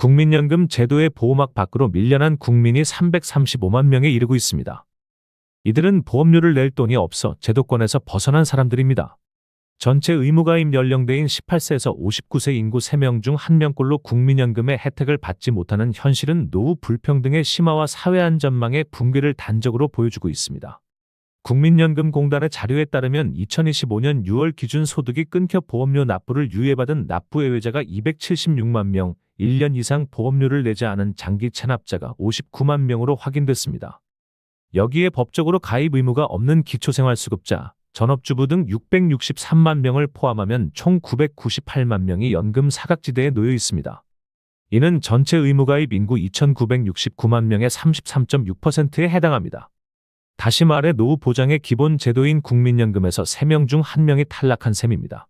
국민연금 제도의 보호막 밖으로 밀려난 국민이 335만 명에 이르고 있습니다. 이들은 보험료를 낼 돈이 없어 제도권에서 벗어난 사람들입니다. 전체 의무가입 연령대인 18세에서 59세 인구 3명 중 1명꼴로 국민연금의 혜택을 받지 못하는 현실은 노후 불평등의 심화와 사회 안전망의 붕괴를 단적으로 보여주고 있습니다. 국민연금공단의 자료에 따르면 2025년 6월 기준 소득이 끊겨 보험료 납부를 유예받은 납부예외자가 276만 명, 1년 이상 보험료를 내지 않은 장기 체납자가 59만 명으로 확인됐습니다. 여기에 법적으로 가입 의무가 없는 기초생활수급자, 전업주부 등 663만 명을 포함하면 총 998만 명이 연금 사각지대에 놓여 있습니다. 이는 전체 의무가입 인구 2,969만 명의 33.6%에 해당합니다. 다시 말해 노후 보장의 기본 제도인 국민연금에서 3명 중 1명이 탈락한 셈입니다.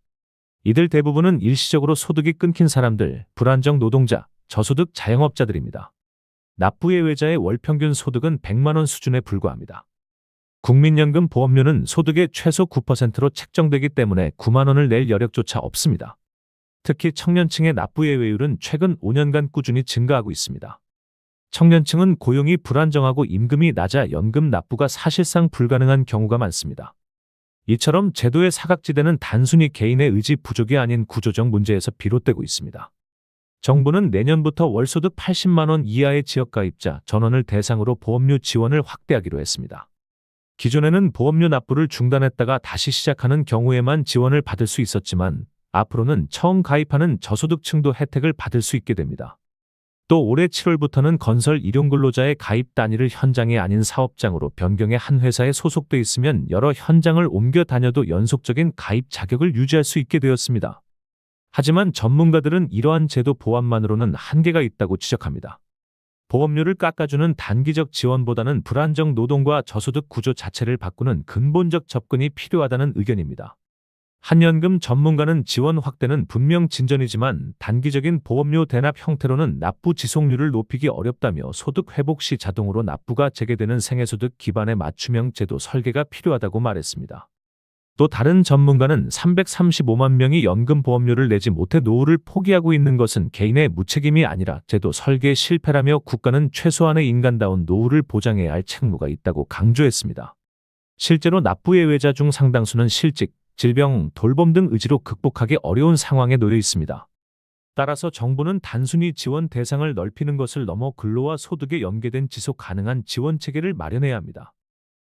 이들 대부분은 일시적으로 소득이 끊긴 사람들, 불안정 노동자, 저소득 자영업자들입니다. 납부예외자의 월평균 소득은 100만 원 수준에 불과합니다. 국민연금 보험료는 소득의 최소 9%로 책정되기 때문에 9만 원을 낼 여력조차 없습니다. 특히 청년층의 납부예외율은 최근 5년간 꾸준히 증가하고 있습니다. 청년층은 고용이 불안정하고 임금이 낮아 연금 납부가 사실상 불가능한 경우가 많습니다. 이처럼 제도의 사각지대는 단순히 개인의 의지 부족이 아닌 구조적 문제에서 비롯되고 있습니다. 정부는 내년부터 월소득 80만 원 이하의 지역가입자 전원을 대상으로 보험료 지원을 확대하기로 했습니다. 기존에는 보험료 납부를 중단했다가 다시 시작하는 경우에만 지원을 받을 수 있었지만 앞으로는 처음 가입하는 저소득층도 혜택을 받을 수 있게 됩니다. 또 올해 7월부터는 건설 일용근로자의 가입 단위를 현장이 아닌 사업장으로 변경해 한 회사에 소속돼 있으면 여러 현장을 옮겨 다녀도 연속적인 가입 자격을 유지할 수 있게 되었습니다. 하지만 전문가들은 이러한 제도 보완만으로는 한계가 있다고 지적합니다. 보험료를 깎아주는 단기적 지원보다는 불안정 노동과 저소득 구조 자체를 바꾸는 근본적 접근이 필요하다는 의견입니다. 한연금 전문가는 지원 확대는 분명 진전이지만 단기적인 보험료 대납 형태로는 납부 지속률을 높이기 어렵다며 소득 회복 시 자동으로 납부가 재개되는 생애소득 기반의 맞춤형 제도 설계가 필요하다고 말했습니다. 또 다른 전문가는 335만 명이 연금 보험료를 내지 못해 노후를 포기하고 있는 것은 개인의 무책임이 아니라 제도 설계 실패라며 국가는 최소한의 인간다운 노후를 보장해야 할 책무가 있다고 강조했습니다. 실제로 납부예외자 중 상당수는 실직, 질병, 돌봄 등 의지로 극복하기 어려운 상황에 놓여 있습니다. 따라서 정부는 단순히 지원 대상을 넓히는 것을 넘어 근로와 소득에 연계된 지속 가능한 지원 체계를 마련해야 합니다.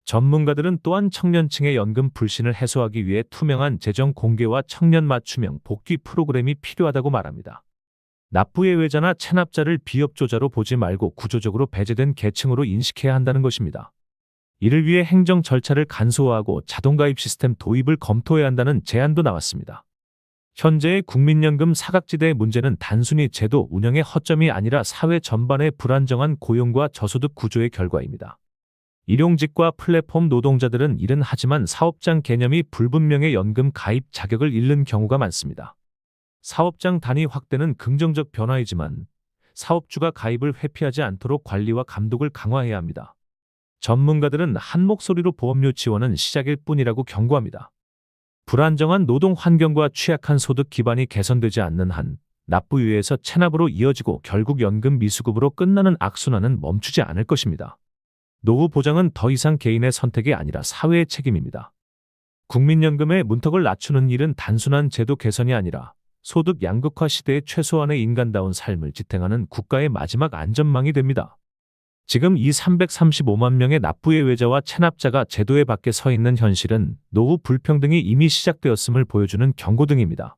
전문가들은 또한 청년층의 연금 불신을 해소하기 위해 투명한 재정 공개와 청년 맞춤형 복귀 프로그램이 필요하다고 말합니다. 납부예외자나 체납자를 비협조자로 보지 말고 구조적으로 배제된 계층으로 인식해야 한다는 것입니다. 이를 위해 행정 절차를 간소화하고 자동가입 시스템 도입을 검토해야 한다는 제안도 나왔습니다. 현재의 국민연금 사각지대의 문제는 단순히 제도 운영의 허점이 아니라 사회 전반의 불안정한 고용과 저소득 구조의 결과입니다. 일용직과 플랫폼 노동자들은 일은 하지만 사업장 개념이 불분명해 연금 가입 자격을 잃는 경우가 많습니다. 사업장 단위 확대는 긍정적 변화이지만 사업주가 가입을 회피하지 않도록 관리와 감독을 강화해야 합니다. 전문가들은 한 목소리로 보험료 지원은 시작일 뿐이라고 경고합니다. 불안정한 노동 환경과 취약한 소득 기반이 개선되지 않는 한 납부유예에서 체납으로 이어지고 결국 연금 미수급으로 끝나는 악순환은 멈추지 않을 것입니다. 노후 보장은 더 이상 개인의 선택이 아니라 사회의 책임입니다. 국민연금의 문턱을 낮추는 일은 단순한 제도 개선이 아니라 소득 양극화 시대의 최소한의 인간다운 삶을 지탱하는 국가의 마지막 안전망이 됩니다. 지금 이 335만 명의 납부예외자와 체납자가 제도의 밖에 서 있는 현실은 노후 불평등이 이미 시작되었음을 보여주는 경고등입니다.